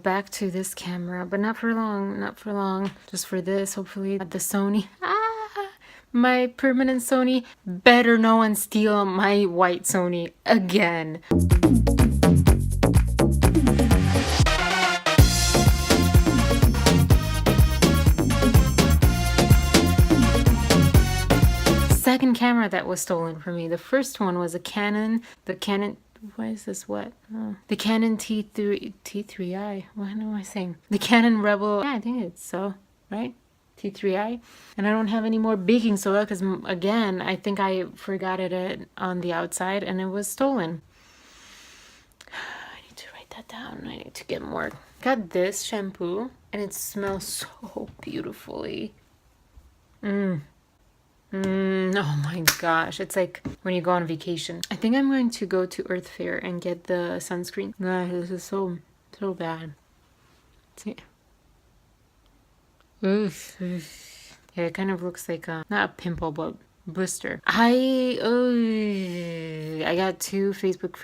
back to this camera, but not for long, not for long. Just for this, hopefully. The Sony. My permanent Sony. Better no one steal my white Sony again. Second camera that was stolen from me. The first one was a Canon. Why is this wet? Oh. The Canon T3i. What am I saying? The Canon Rebel. Yeah, I think it's so, right? T3i. And I don't have any more baking soda because, again, I think I forgot it on the outside and it was stolen. I need to write that down. I need to get more. Got this shampoo and it smells so beautifully. Oh my gosh, it's like when you go on vacation. I think I'm going to go to Earth Fair and get the sunscreen. This is so bad. See? Oof. Yeah, it kind of looks like not a pimple, but blister. I got two Facebook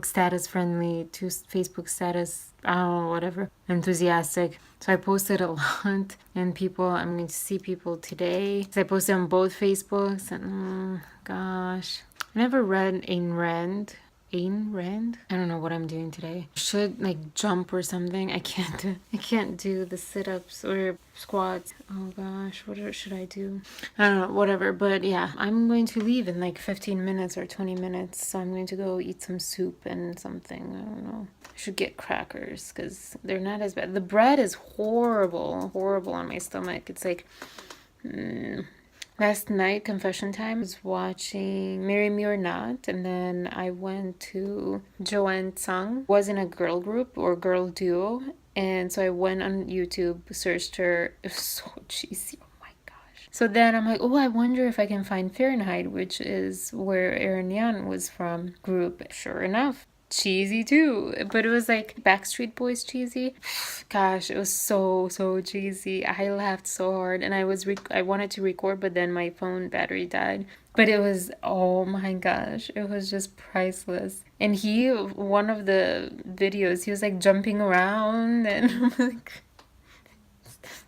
status friendly, two Facebook status, whatever, enthusiastic. So I posted a lot, and I'm going to see people today. So I posted on both Facebooks, and gosh, I never read Ayn Rand. Ayn Rand? I don't know what I'm doing today. Should like jump or something. I can't do the sit-ups or squats. Oh gosh, what should I do? I don't know, whatever. But yeah, I'm going to leave in like 15 minutes or 20 minutes. So I'm going to go eat some soup and something. I don't know. I should get crackers because they're not as bad. The bread is horrible on my stomach. It's like... Last night, confession time, I was watching Marry Me or Not, and then I went to Joanne Tsang. Was in a girl group or girl duo, and so I went on YouTube, searched her. It was so cheesy. Oh my gosh. So then I'm like, oh, I wonder if I can find Fahrenheit, which is where Erin Yan was from, group. Sure enough. Cheesy too, but it was like Backstreet Boys cheesy. Gosh, it was so cheesy. I laughed so hard, and I wanted to record, but then my phone battery died. But it was, oh my gosh, it was just priceless. And one of the videos, he was like jumping around, and I'm like,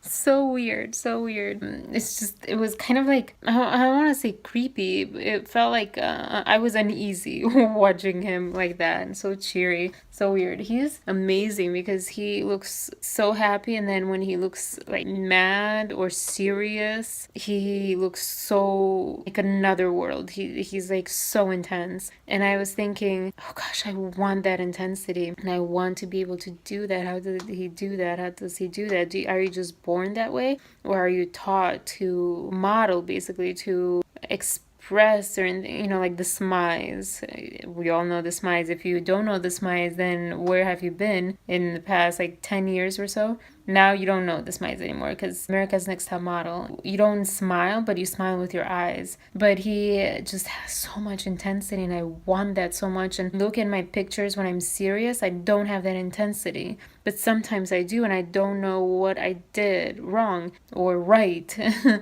so weird. It was kind of like, I don't want to say creepy. It felt like I was uneasy watching him like that, and so cheery, so weird. He's amazing because he looks so happy, and then when he looks like mad or serious, he looks so like another world. He's like so intense, and I was thinking, oh gosh, I want that intensity, and I want to be able to do that. How did he do that? How does he do that? Are you just born that way, or are you taught to model, basically, to express, or like the smiles? We all know the smiles. If you don't know the smiles, then where have you been in the past like 10 years or so? Now you don't know the smiles anymore because America's Next Top Model. You don't smile, but you smile with your eyes. But he just has so much intensity, and I want that so much. And look at my pictures when I'm serious, I don't have that intensity. But sometimes I do, and I don't know what I did wrong or right.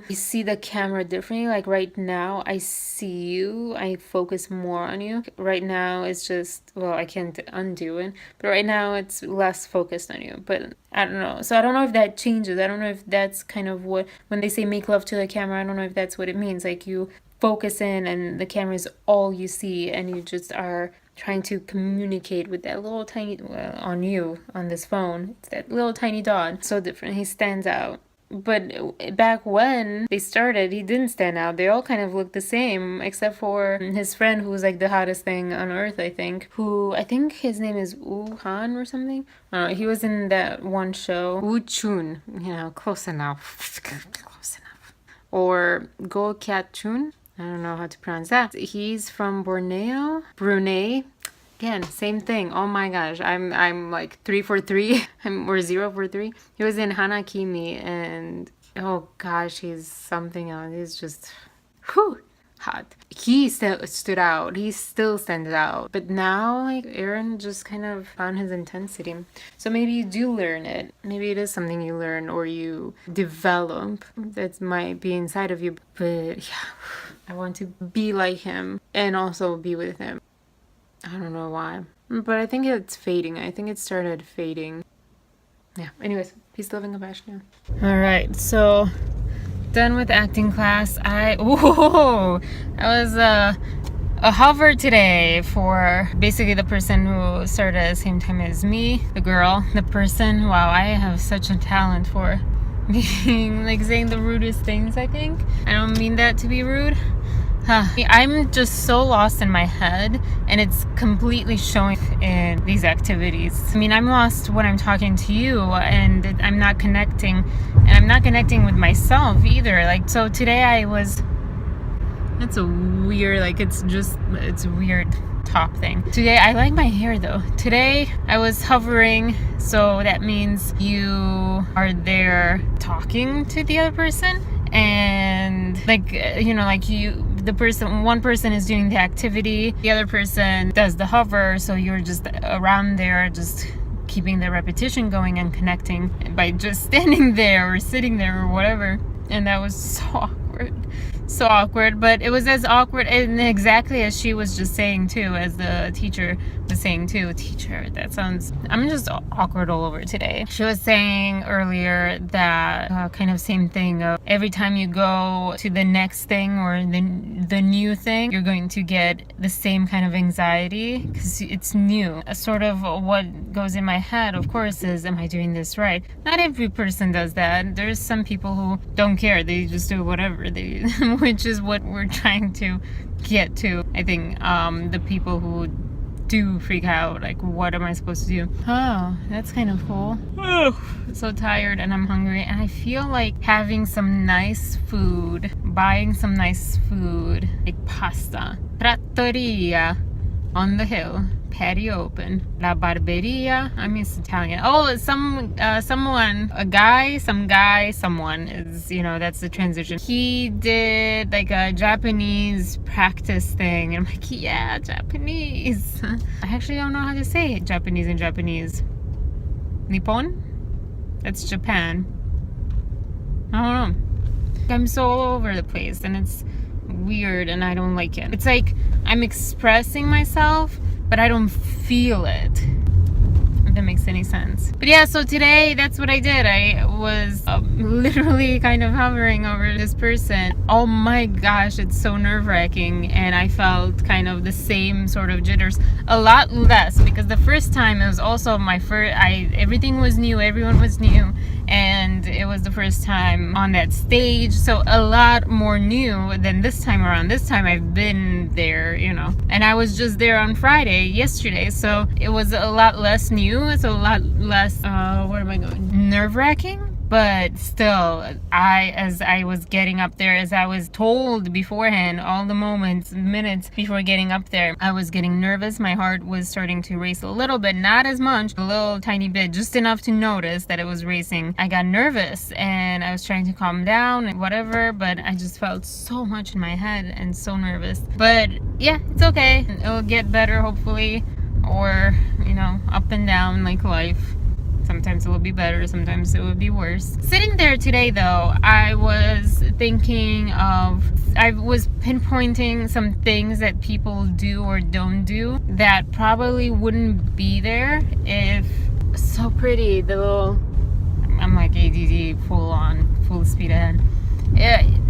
You see the camera differently. Like right now, I see you. I focus more on you. Right now, it's just, well, I can't undo it. But right now, it's less focused on you. But I don't know. So I don't know if that changes. I don't know if that's kind of what, when they say make love to the camera, I don't know if that's what it means. Like you focus in and the camera is all you see, and you just are trying to communicate with that little tiny, on this phone, it's that little tiny dot. So different. He stands out. But back when they started, he didn't stand out. They all kind of looked the same, except for his friend who was like the hottest thing on earth, I think. I think his name is Woo Han or something. I don't know. He was in that one show. Woo Chun. Close enough. Close enough. Or Go Kat Chun. I don't know how to pronounce that. He's from Brunei. Again, same thing. Oh my gosh, I'm like 3 for 3, or 0 for 3. He was in Hana Kimi, and oh gosh, he's something else. He's just, hot. He stood out. He still stands out. But now, like, Aaron just kind of found his intensity. So maybe you do learn it. Maybe it is something you learn or you develop that might be inside of you. But yeah, I want to be like him and also be with him. I don't know why. But I think it's fading. I think it started fading. Yeah, anyways, peace, love, and compassion. All right, so done with acting class. I was a hover today for basically the person who started at the same time as me, the girl, the person. Wow, I have such a talent for being like saying the rudest things, I think. I don't mean that to be rude. I'm just so lost in my head, and it's completely showing in these activities. I mean, I'm lost when I'm talking to you, and I'm not connecting, and I'm not connecting with myself either. Like, so today it's a weird, like, it's a weird top thing. Today, I like my hair though. Today, I was hovering, so that means you are there talking to the other person, and like, one person is doing the activity, the other person does the hover, so you're just around there, just keeping the repetition going and connecting by just standing there or sitting there or whatever. And that was so awkward, but it was as awkward and exactly as she was just saying too, as the teacher was saying too. I'm just awkward all over today. She was saying earlier that kind of same thing of every time you go to the next thing or the new thing, you're going to get the same kind of anxiety because it's new. Sort of what goes in my head, of course, is, am I doing this right? Not every person does that. There's some people who don't care. They just do whatever they which is what we're trying to get to. I think the people who do freak out, like, what am I supposed to do? Oh, that's kind of cool. So tired and I'm hungry, and I feel like having some nice food, buying some nice food, like pasta. Trattoria on the hill, patio open. La Barberia, I mean, it's Italian. Oh, someone is, that's the transition. He did like a Japanese practice thing, and I'm like, yeah, Japanese. I actually don't know how to say Japanese in Japanese. Nippon? That's Japan. I don't know. I'm so all over the place, and it's weird, and I don't like it. It's like I'm expressing myself, but I don't feel it, if that makes any sense. But yeah, so today that's what I did. I was literally kind of hovering over this person. Oh my gosh, it's so nerve-wracking, and I felt kind of the same sort of jitters, a lot less, because the first time it was also my first, everything was new, everyone was new, and it was the first time on that stage, so a lot more new than this time around. This time I've been there, and I was just there on Friday, yesterday, so it was a lot less new. It's a lot less nerve-wracking. But still, as I was getting up there, as I was told beforehand, all the minutes before getting up there, I was getting nervous. My heart was starting to race a little bit, not as much, a little tiny bit, just enough to notice that it was racing. I got nervous, and I was trying to calm down and whatever, but I just felt so much in my head and so nervous. But yeah, it's okay. It'll get better, hopefully, or, up and down like life. Sometimes it will be better, sometimes it will be worse. Sitting there today though, I was pinpointing some things that people do or don't do that probably wouldn't be there if, so pretty, I'm like ADD, full speed ahead.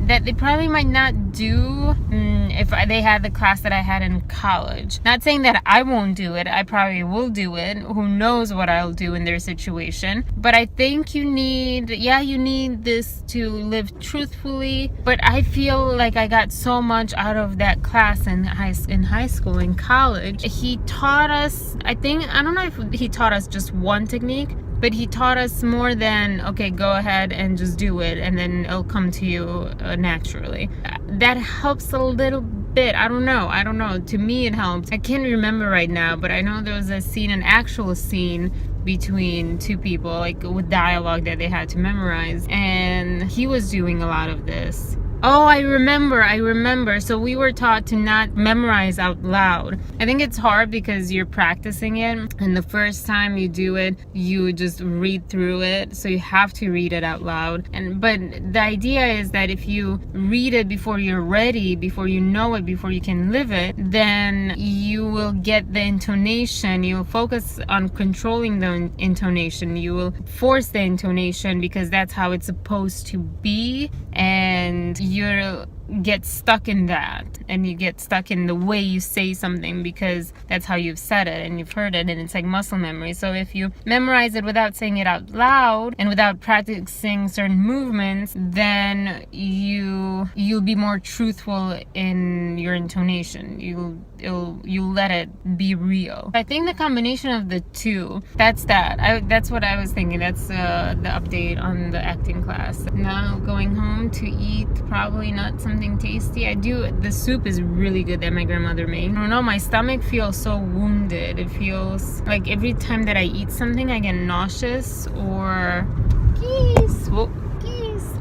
That they probably might not do if they had the class that I had in college. Not saying that I won't do it. I probably will do it. Who knows what I'll do in their situation. But I think you need this to live truthfully. But I feel like I got so much out of that class in high school, in college. He taught us, I don't know if he taught us just one technique, but he taught us more than, okay, go ahead and just do it, and then it'll come to you naturally. That helps a little bit. I don't know. To me, it helped. I can't remember right now, but I know there was an actual scene between two people, like with dialogue that they had to memorize, and he was doing a lot of this. Oh, I remember. So we were taught to not memorize out loud. I think it's hard because you're practicing it, and the first time you do it, you just read through it. So you have to read it out loud. But the idea is that if you read it before you're ready, before you know it, before you can live it, then you will get the intonation. You'll focus on controlling the intonation. You will force the intonation because that's how it's supposed to be, and you'll get stuck in that, and you get stuck in the way you say something because that's how you've said it and you've heard it, and it's like muscle memory. So if you memorize it without saying it out loud and without practicing certain movements, then you'll be more truthful in your intonation. You'll let it be real. I think the combination of the two, that's what I was thinking. That's the update on the acting class. Now going home to eat probably not something tasty. The soup is really good that my grandmother made. I don't know, my stomach feels so wounded. It feels like every time that I eat something I get nauseous or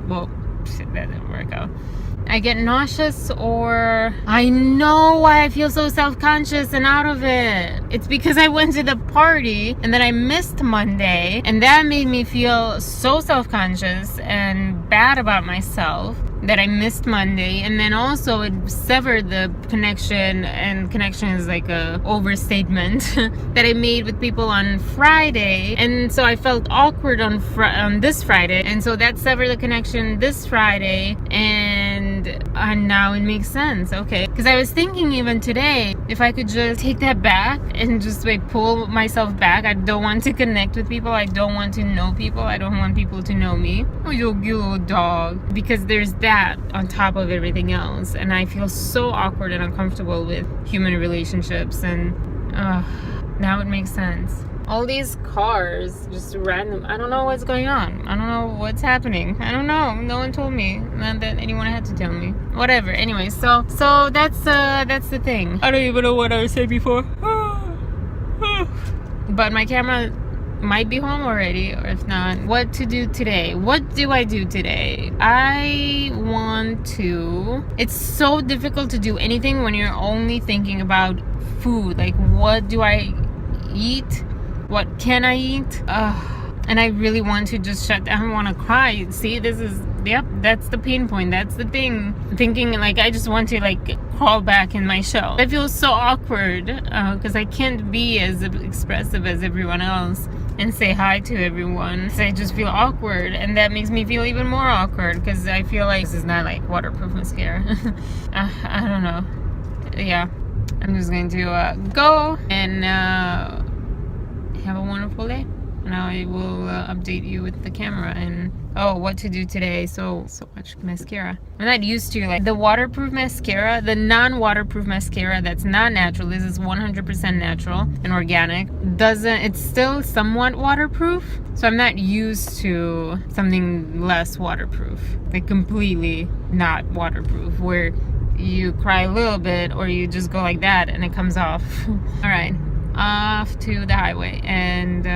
well, shit, that didn't work out. I get nauseous, or I know why I feel so self-conscious and out of it. It's because I went to the party and then I missed Monday, and that made me feel so self-conscious and bad about myself that I missed Monday. And then also it severed the connection, and connection is like a overstatement, that I made with people on Friday. And so I felt awkward on this Friday, and so that severed the connection this Friday. And now it makes sense. Okay, because I was thinking even today, if I could just take that back and just like pull myself back. I don't want to connect with people. I don't want to know people. I don't want people to know me. Oh, you little dog. Because there's that on top of everything else, and I feel so awkward and uncomfortable with human relationships. And now it makes sense. All these cars, just random. I don't know what's going on. I don't know what's happening. I don't know. No one told me. Not that anyone had to tell me. Whatever. Anyway, so that's the thing. I don't even know what I said before. But my camera might be home already, or if not, what to do today. What do I do today? It's so difficult to do anything when you're only thinking about food. Like, what do I eat? What can I eat? And I really want to just shut down. I want to cry. See, that's the pain point. That's the thing. Thinking like I just want to like crawl back in my shell. I feel so awkward because I can't be as expressive as everyone else and say hi to everyone. So I just feel awkward, and that makes me feel even more awkward because I feel like this is not like waterproof mascara. I don't know. Yeah, I'm just going to go and have a wonderful day. Now I will update you with the camera and what to do today. So much mascara. I'm not used to like the waterproof mascara, the non-waterproof mascara that's not natural. This is 100% natural and organic. It's still somewhat waterproof, so I'm not used to something less waterproof, like completely not waterproof, where you cry a little bit or you just go like that and it comes off. All right, off to the highway, and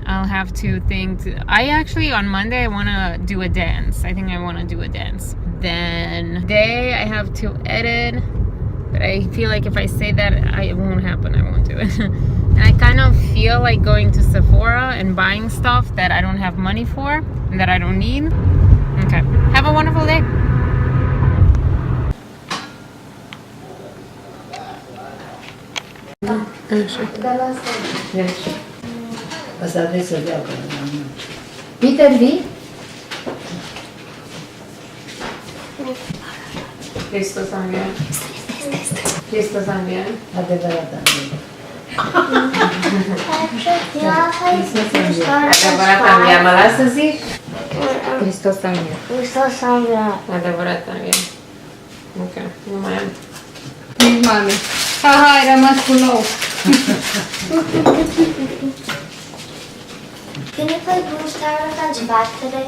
I'll have to think. On Monday I want to do a dance. I think I want to do a dance. Then today I have to edit, but I feel like if I say that, it won't happen. I won't do it. And I kind of feel like going to Sephora and buying stuff that I don't have money for and that I don't need. Okay, have a wonderful day. Peter. Listo también. Listo también. Adevărat. Adevărat también. ¿Me las así? Hristos también. Adevărat también. Ok, nu mai am. Nici mami. Hai, rămas cu nou. Can you play Bruce Tyler back today?